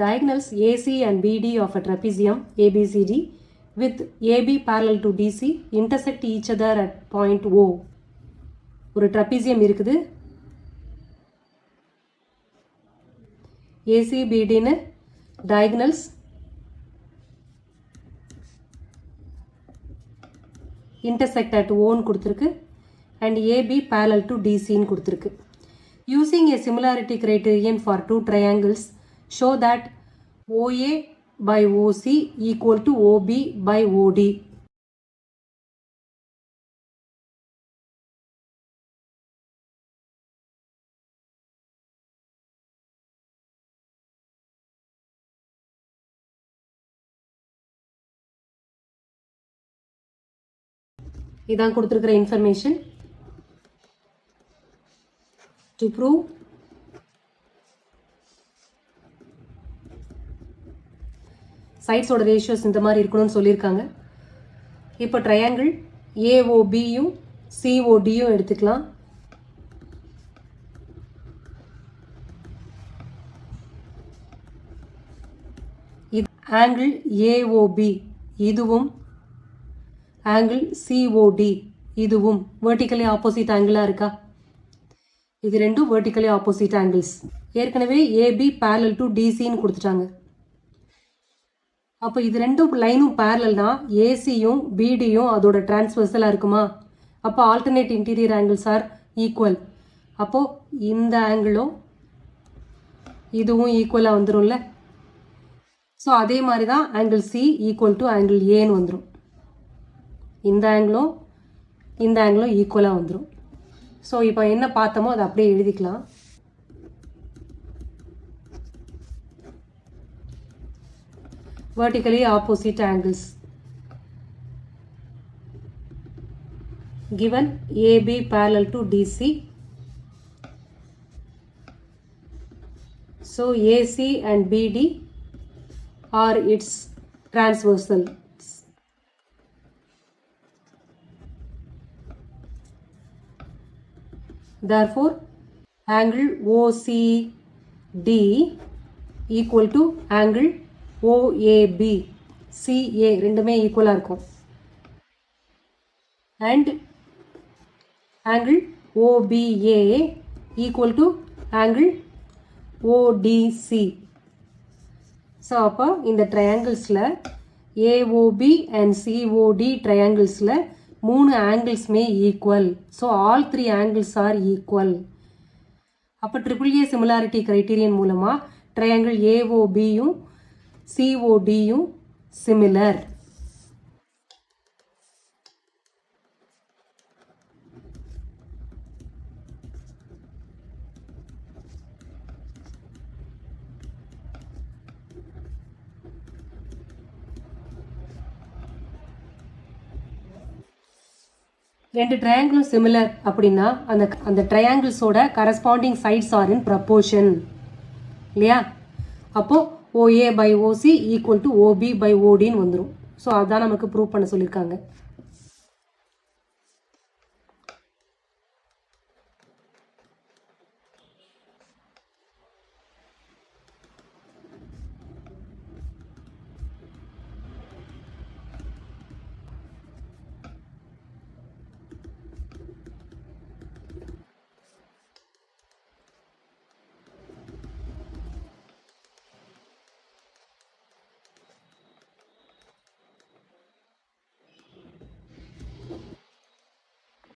Diagonals AC and BD of a trapezium ABCD with AB parallel to DC intersect each other at point O. ஒரு trapezium இருக்குது. AC BD னு diagonals intersect at O னு கொடுத்திருக்கு and AB parallel to DC னு கொடுத்திருக்கு. Using a similarity criterion for two triangles, show that OA by OC equal to OB by OD. இதான் கொடுத்திருக்கிற information. To prove sides ஓட ratios இந்த மாதிரி இருக்கணும்னு சொல்லியிருக்காங்க. இப்போ triangle AOB யும் COD யும் எடுத்துக்கலாம். இது angle AOB இதுவும் angle COD இதுவும் vertically opposite angle இருக்கா? இது ரெண்டும் vertically opposite angles. ஏற்கனவே AB parallel to DC னு கொடுத்துட்டாங்க. அப்போ இது ரெண்டும் லைனும் parallelனா ACயும் BDயும் அதோட transversal இருக்குமா? அப்போ alternate interior angles are equal. அப்போ இந்த ஆங்கிளும் இதுவும் ஈக்குவலா வந்துரும்ல. ஸோ அதே மாதிரி தான் angle C equal to angle ஏன்னு வந்துடும். இந்த ஆங்கிளும் ஈக்குவலா வந்துடும். ஸோ இப்போ என்ன பார்த்தோமோ அதை அப்படியே எழுதிக்கலாம். vertically opposite angles given AB parallel to DC. So AC and BD are its transversals. Therefore, angle OCD equal to angle OAB. CA ரெண்டுமே ஈக்குவலா இருக்கும். And angle OBA equal to angle ODC. So அப்போ இந்த trianglesல AOB and COD trianglesல மூணு ஆங்கிள்ஸ்மே equal. So all three angles are equal. அப்போ AAA similarity criterion மூலமாக ட்ரையாங்கிள் AOBயும் CODயும் சிமிலர். ரெண்டு ட்ரையாங்கிளும் சிமிலர் அப்படின்னா அந்த ட்ரையாங்கிள்ஸோட corresponding sides are in proportion இல்லையா? அப்போ OA by OC equal to OB by ODன்னு வந்துடும். ஸோ அதான் நமக்கு ப்ரூவ் பண்ண சொல்லியிருக்காங்க.